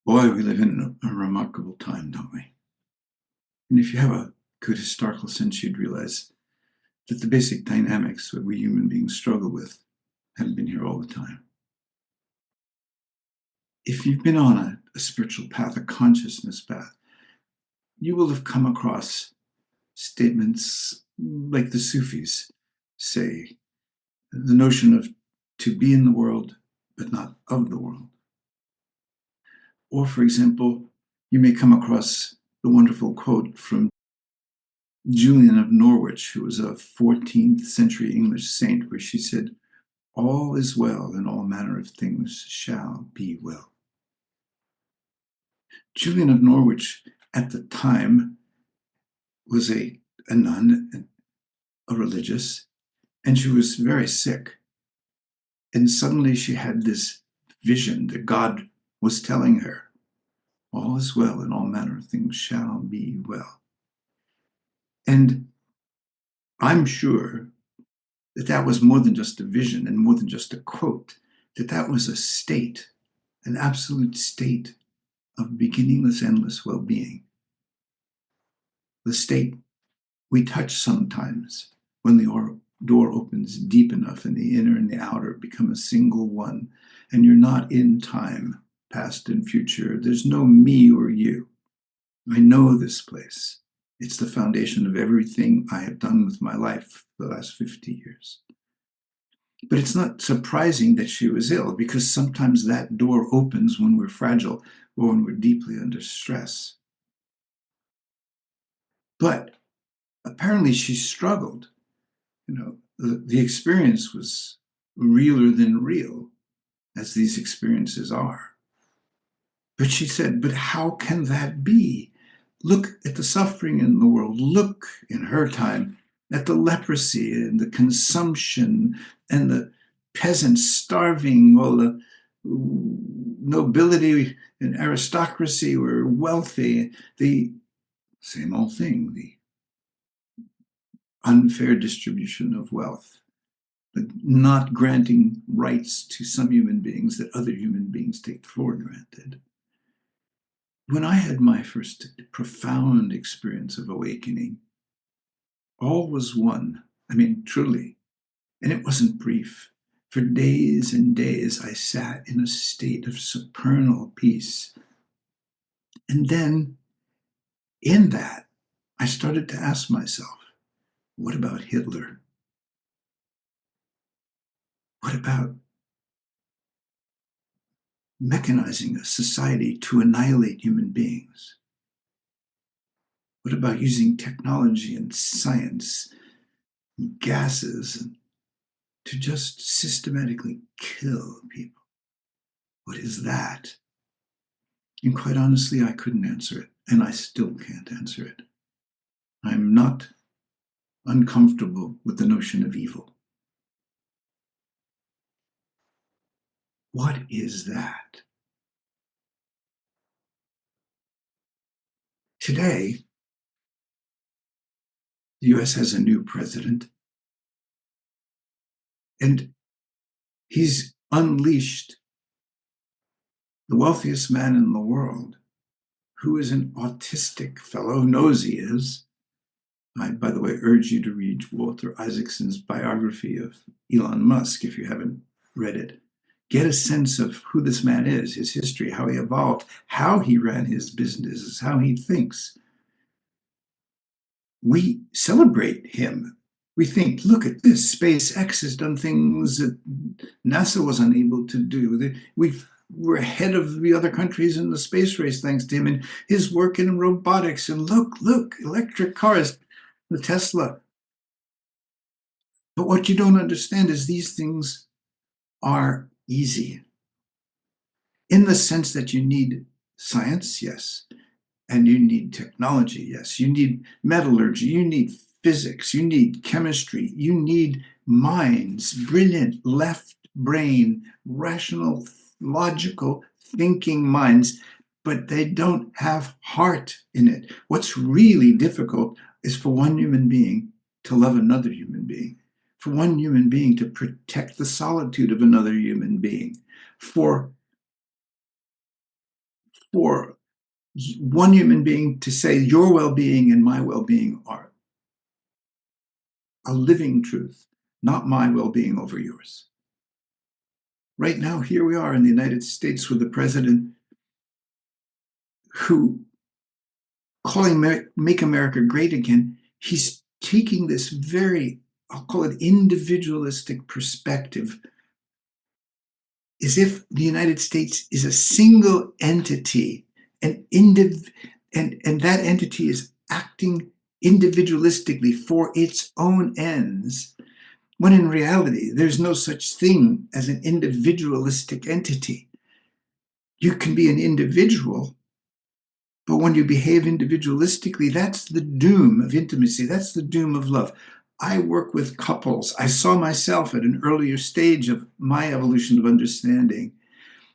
Boy, we live in a remarkable time, don't we? And if you have a good historical sense, you'd realize that the basic dynamics that we human beings struggle with haven't been here all the time. If you've been on a spiritual path, a consciousness path, you will have come across statements like the Sufis say, the notion of to be in the world, but not of the world. Or, for example, you may come across the wonderful quote from Julian of Norwich, who was a 14th century English saint, where she said, "All is well, and all manner of things shall be well." Julian of Norwich, at the time, was a nun, a religious, and she was very sick. And suddenly she had this vision that God was telling her, "All is well, and all manner of things shall be well." And I'm sure that that was more than just a vision and more than just a quote, that that was a state, an absolute state of beginningless, endless well-being. The state we touch sometimes when the door opens deep enough and the inner and the outer become a single one, and you're not in time, past and future. There's no me or you. I know this place. It's the foundation of everything I have done with my life for the last 50 years. But it's not surprising that she was ill, because sometimes that door opens when we're fragile or when we're deeply under stress. But apparently she struggled. The experience was realer than real, as these experiences are. But she said, but how can that be? Look at the suffering in the world. Look, in her time, at the leprosy and the consumption and the peasants starving while the nobility and aristocracy were wealthy. The same old thing, the unfair distribution of wealth, but not granting rights to some human beings that other human beings take for granted. When I had my first profound experience of awakening, all was one. I mean, truly. And it wasn't brief. For days and days, I sat in a state of supernal peace. And then, in that, I started to ask myself, what about Hitler? What about mechanizing a society to annihilate human beings? What about using technology and science and gases to just systematically kill people? What is that? And quite honestly, I couldn't answer it, and I still can't answer it. I'm not uncomfortable with the notion of evil. What is that? Today, the US has a new president, and he's unleashed the wealthiest man in the world, who is an autistic fellow, knows he is. I, by the way, urge you to read Walter Isaacson's biography of Elon Musk if you haven't read it. Get a sense of who this man is, his history, how he evolved, how he ran his businesses, how he thinks. We celebrate him. We think, look at this, SpaceX has done things that NASA was unable to do. We're ahead of the other countries in the space race thanks to him and his work in robotics. And look, electric cars, the Tesla. But what you don't understand is these things are easy in the sense that you need science, yes, and you need technology, yes. You need metallurgy, you need physics, you need chemistry, you need minds, brilliant left brain, rational, logical thinking minds, but they don't have heart in it. What's really difficult is for one human being to love another human being, for one human being to protect the solitude of another human being, for for one human being to say your well-being and my well-being are a living truth, not my well-being over yours. Right now, here we are in the United States with the president who, calling Make America Great Again, he's taking this very, I'll call it individualistic perspective, as if the United States is a single entity, and that entity is acting individualistically for its own ends, when in reality, there's no such thing as an individualistic entity. You can be an individual, but when you behave individualistically, that's the doom of intimacy. That's the doom of love. I work with couples. I saw myself at an earlier stage of my evolution of understanding.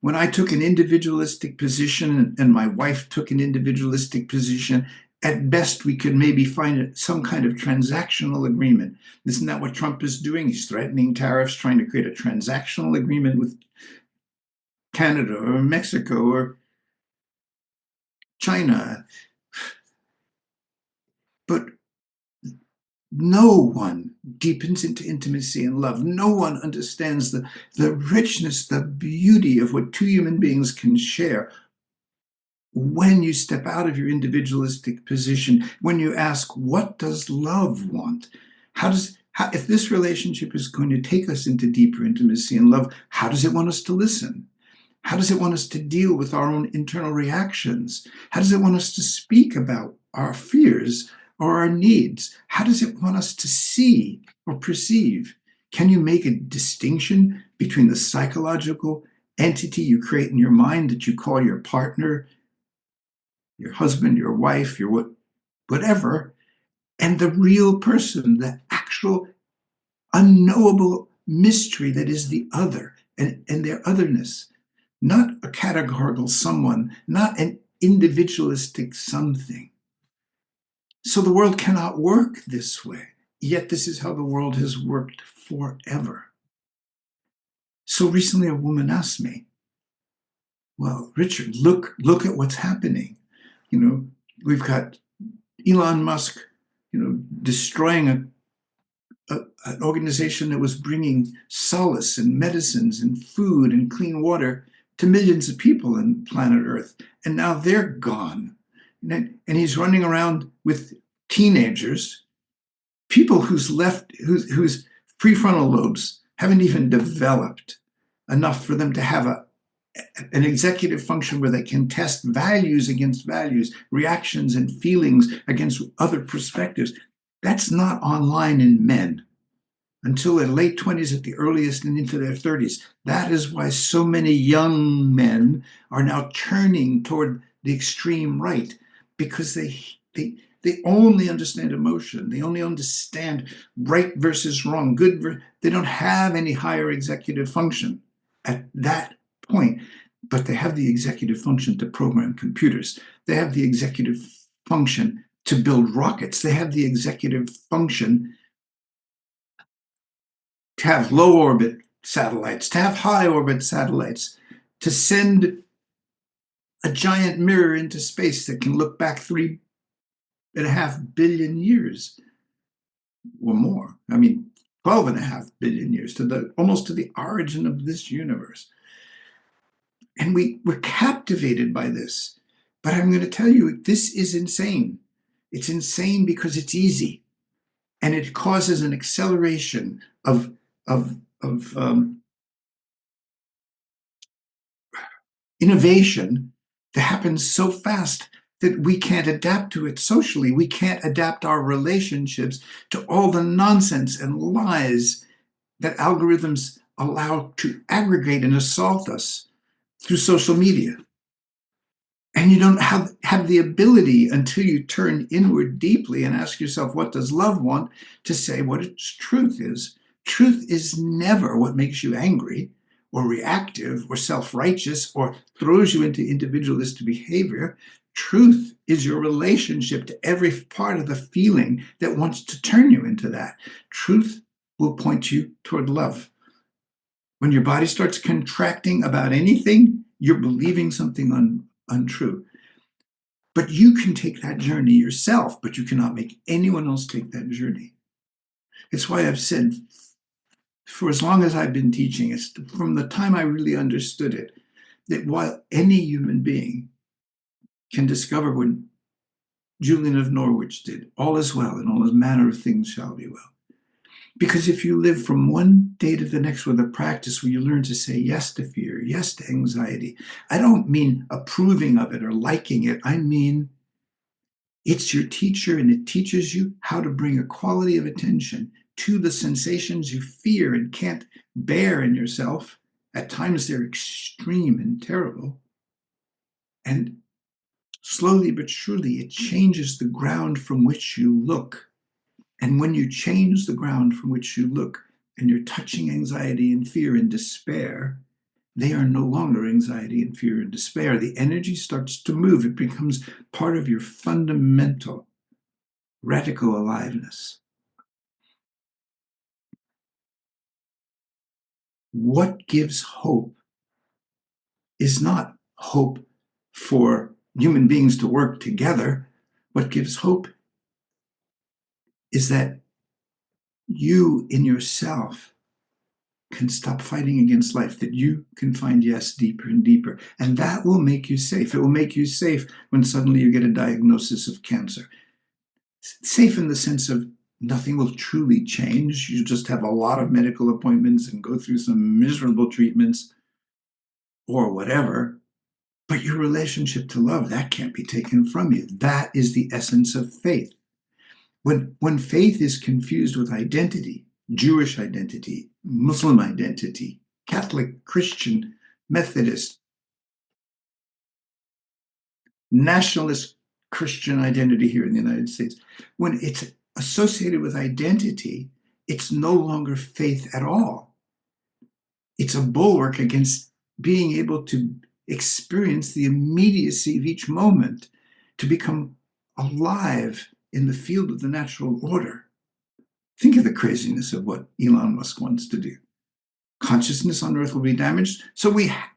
When I took an individualistic position and my wife took an individualistic position, at best we could maybe find some kind of transactional agreement. Isn't that what Trump is doing? He's threatening tariffs, trying to create a transactional agreement with Canada or Mexico or China. But no one deepens into intimacy and love. No one understands the richness, the beauty of what two human beings can share when you step out of your individualistic position, when you ask, what does love want? If this relationship is going to take us into deeper intimacy and love, how does it want us to listen? How does it want us to deal with our own internal reactions? How does it want us to speak about our fears or our needs? How does it want us to see or perceive? Can you make a distinction between the psychological entity you create in your mind that you call your partner, your husband, your wife, your whatever, and the real person, the actual unknowable mystery that is the other and their otherness? Not a categorical someone, not an individualistic something. So the world cannot work this way, yet this is how the world has worked forever. So recently a woman asked me, well, Richard, look at what's happening. We've got Elon Musk, destroying an organization that was bringing solace and medicines and food and clean water to millions of people on planet Earth. And now they're gone. And he's running around with teenagers, people whose prefrontal lobes haven't even developed enough for them to have an executive function where they can test values against values, reactions and feelings against other perspectives. That's not online in men until their late 20s at the earliest and into their 30s. That is why so many young men are now turning toward the extreme right, because they only understand emotion. They only understand right versus wrong, they don't have any higher executive function at that point, but they have the executive function to program computers. They have the executive function to build rockets. They have the executive function to have low orbit satellites, to have high orbit satellites, to send a giant mirror into space that can look back 3.5 billion years or more. 12.5 billion years almost to the origin of this universe. And we're captivated by this. But I'm going to tell you, this is insane. It's insane because it's easy. And it causes an acceleration of innovation that happens so fast that we can't adapt to it socially. We can't adapt our relationships to all the nonsense and lies that algorithms allow to aggregate and assault us through social media. And you don't have the ability, until you turn inward deeply and ask yourself, what does love want, to say what its truth is. Truth is never what makes you angry or reactive or self-righteous or throws you into individualistic behavior. Truth is your relationship to every part of the feeling that wants to turn you into that. Truth will point you toward love. When your body starts contracting about anything, you're believing something untrue. But you can take that journey yourself, but you cannot make anyone else take that journey. It's why I've said, for as long as I've been teaching, it's from the time I really understood it, that while any human being can discover what Julian of Norwich did, all is well, and all manner of things shall be well. Because if you live from one day to the next with a practice where you learn to say yes to fear, yes to anxiety, I don't mean approving of it or liking it. I mean, it's your teacher, and it teaches you how to bring a quality of attention to the sensations you fear and can't bear in yourself. At times they're extreme and terrible. And slowly but surely, it changes the ground from which you look. And when you change the ground from which you look, and you're touching anxiety and fear and despair, they are no longer anxiety and fear and despair. The energy starts to move. It becomes part of your fundamental radical aliveness. What gives hope is not hope for human beings to work together. What gives hope is that you in yourself can stop fighting against life, that you can find yes deeper and deeper. And that will make you safe. It will make you safe when suddenly you get a diagnosis of cancer. Safe in the sense of nothing will truly change. You just have a lot of medical appointments and go through some miserable treatments or whatever. But your relationship to love, that can't be taken from you. That is the essence of faith. When faith is confused with identity, Jewish identity, Muslim identity, Catholic, Christian, Methodist, nationalist Christian identity here in the United States, when it's associated with identity, it's no longer faith at all. It's a bulwark against being able to experience the immediacy of each moment, to become alive in the field of the natural order. Think of the craziness of what Elon Musk wants to do. Consciousness on Earth will be damaged, so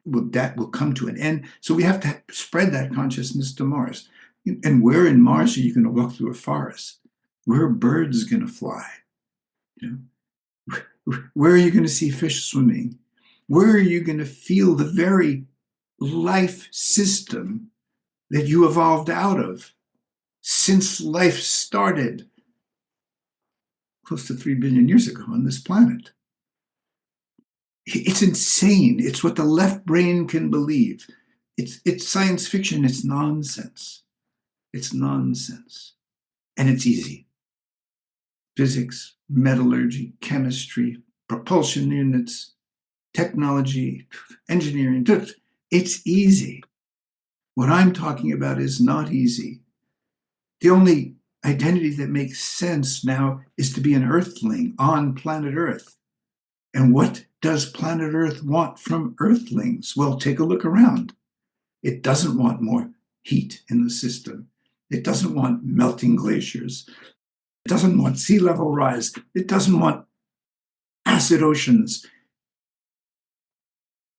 that will come to an end. So we have to spread that consciousness to Mars. And where in Mars are you going to walk through a forest? Where are birds going to fly? You know, where are you going to see fish swimming? Where are you going to feel the very life system that you evolved out of since life started close to 3 billion years ago on this planet? It's insane. It's what the left brain can believe. It's science fiction. It's nonsense. It's nonsense. And it's easy. Physics, metallurgy, chemistry, propulsion units, technology, engineering. It's easy. What I'm talking about is not easy. The only identity that makes sense now is to be an earthling on planet Earth. And what does planet Earth want from earthlings? Well, take a look around. It doesn't want more heat in the system. It doesn't want melting glaciers. It doesn't want sea level rise. It doesn't want acid oceans.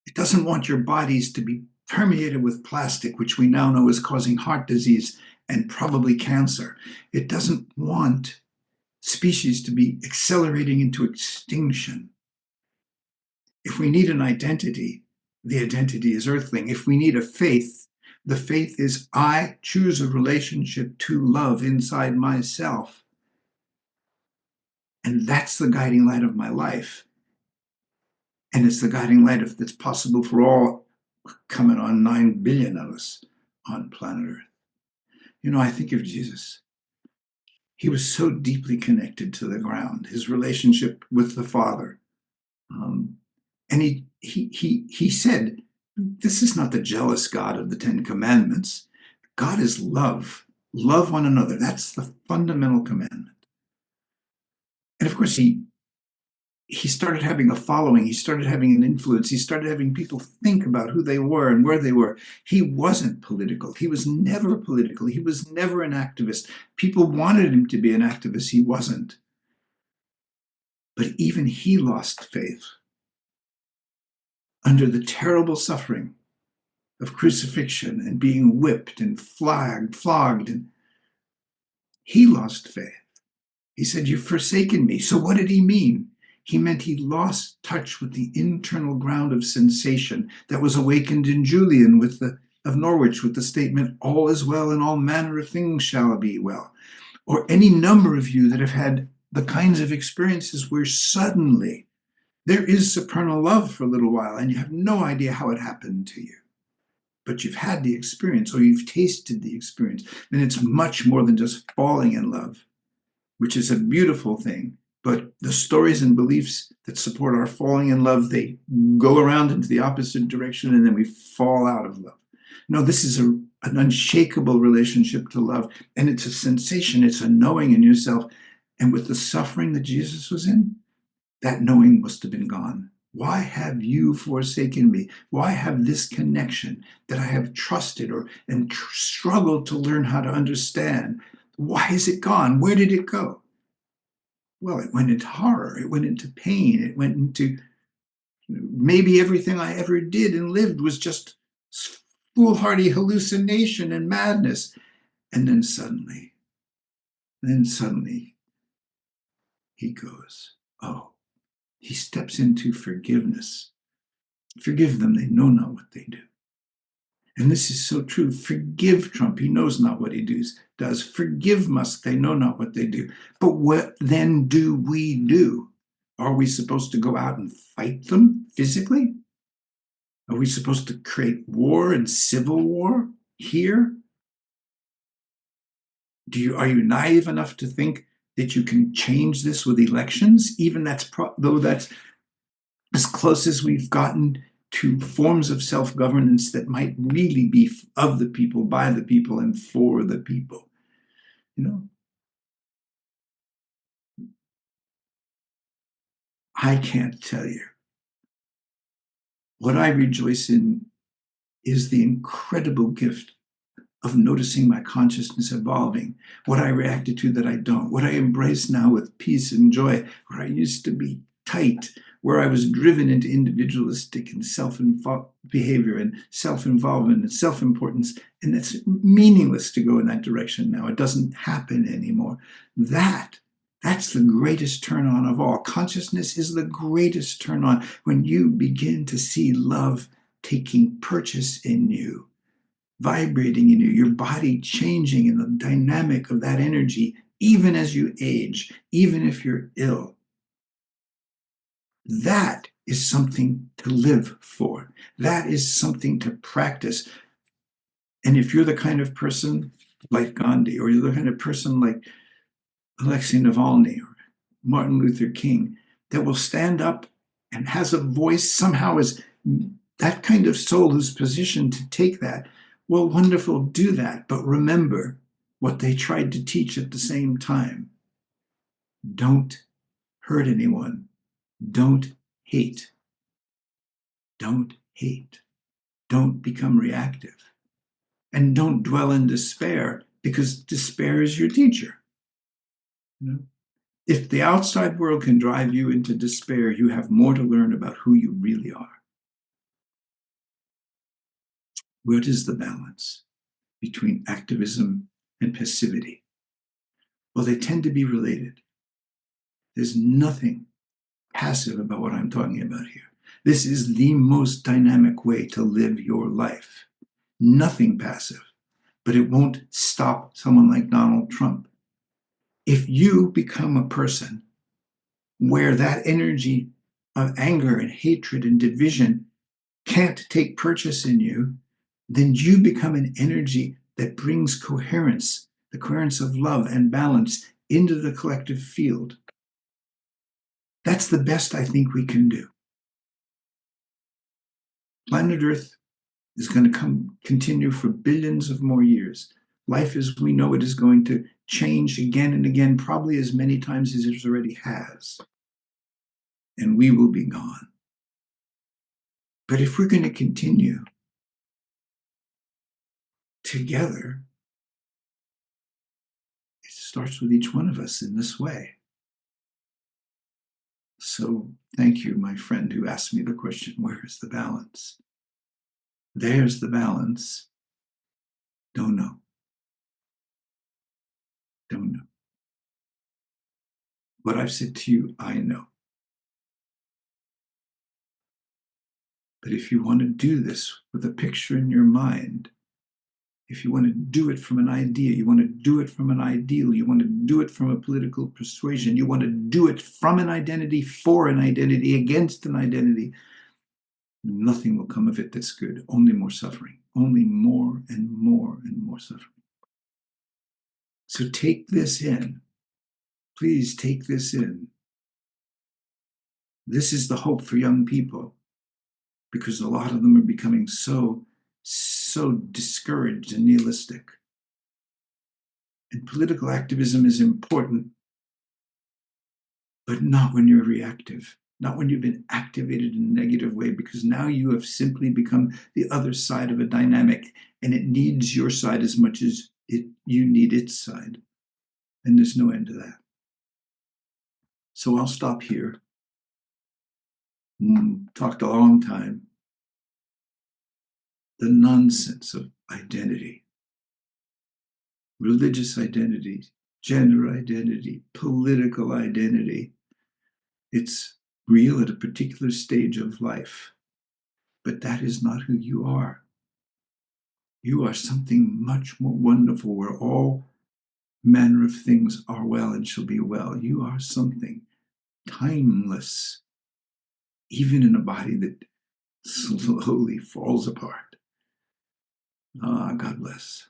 It doesn't want your bodies to be permeated with plastic, which we now know is causing heart disease and probably cancer. It doesn't want species to be accelerating into extinction. If we need an identity, the identity is earthling. If we need a faith, the faith is I choose a relationship to love inside myself. And that's the guiding light of my life. And it's the guiding light that's possible for all coming on 9 billion of us on planet Earth. You know, I think of Jesus. He was so deeply connected to the ground, his relationship with the Father. And he said, this is not the jealous God of the Ten Commandments. God is love. Love one another. That's the fundamental commandment. And of course, he started having a following. He started having an influence. He started having people think about who they were and where they were. He wasn't political. He was never political. He was never an activist. People wanted him to be an activist. He wasn't. But even he lost faith under the terrible suffering of crucifixion and being whipped and flogged, and he lost faith. He said, "You've forsaken me." So what did he mean? He meant he lost touch with the internal ground of sensation that was awakened in Julian of Norwich with the statement, "All is well and all manner of things shall be well." Or any number of you that have had the kinds of experiences where suddenly there is supernal love for a little while and you have no idea how it happened to you. But you've had the experience or you've tasted the experience. And it's much more than just falling in love, which is a beautiful thing. But the stories and beliefs that support our falling in love, they go around into the opposite direction and then we fall out of love. No, this is an unshakable relationship to love. And it's a sensation, it's a knowing in yourself. And with the suffering that Jesus was in, that knowing must have been gone. Why have you forsaken me? Why have this connection that I have trusted and struggled to learn how to understand? Why is it gone? Where did it go? Well, it went into horror. It went into pain. It went into maybe everything I ever did and lived was just foolhardy hallucination and madness. And then suddenly he goes, oh, he steps into forgiveness. Forgive them, they know not what they do. And this is so true. Forgive Trump, he knows not what he does. Forgive Musk, they know not what they do. But what then do we do? Are we supposed to go out and fight them physically? Are we supposed to create war and civil war here? Are you naive enough to think that you can change this with elections? Even though that's as close as we've gotten to forms of self-governance that might really be of the people, by the people, and for the people. I can't tell you. What I rejoice in is the incredible gift of noticing my consciousness evolving, what I reacted to that I don't, what I embrace now with peace and joy, where I used to be tight, where I was driven into individualistic and behavior and self-involvement and self-importance, and it's meaningless to go in that direction now. It doesn't happen anymore. That's the greatest turn on of all. Consciousness is the greatest turn on when you begin to see love taking purchase in you, vibrating in you, your body changing in the dynamic of that energy, even as you age, even if you're ill. That is something to live for. That is something to practice. And if you're the kind of person like Gandhi, or you're the kind of person like Alexei Navalny or Martin Luther King, that will stand up and has a voice, somehow is that kind of soul who's positioned to take that, well, wonderful, do that. But remember what they tried to teach at the same time. Don't hurt anyone. Don't hate. Don't hate. Don't become reactive. And don't dwell in despair, because despair is your teacher. If the outside world can drive you into despair, you have more to learn about who you really are. What is the balance between activism and passivity? Well, they tend to be related. There's nothing passive about what I'm talking about here. This is the most dynamic way to live your life. Nothing passive, but it won't stop someone like Donald Trump. If you become a person where that energy of anger and hatred and division can't take purchase in you, then you become an energy that brings coherence, the coherence of love and balance into the collective field. That's the best I think we can do. Planet Earth is going to continue for billions of more years. Life as we know it is going to change again and again, probably as many times as it already has. And we will be gone. But if we're going to continue together, it starts with each one of us in this way. So thank you, my friend who asked me the question, where is the balance? There's the balance. Don't know. Don't know. What I've said to you, I know. But if you want to do this with a picture in your mind, if you want to do it from an idea, you want to do it from an ideal, you want to do it from a political persuasion, you want to do it from an identity, for an identity, against an identity, nothing will come of it that's good. Only more suffering. Only more and more and more suffering. So take this in. Please take this in. This is the hope for young people, because a lot of them are becoming so discouraged and nihilistic. And political activism is important, but not when you're reactive, not when you've been activated in a negative way, because now you have simply become the other side of a dynamic, and it needs your side as much as you need its side. And there's no end to that. So I'll stop here. Talked a long time. The nonsense of identity, religious identity, gender identity, political identity. It's real at a particular stage of life, but that is not who you are. You are something much more wonderful, where all manner of things are well and shall be well. You are something timeless, even in a body that slowly falls apart. Ah, God bless.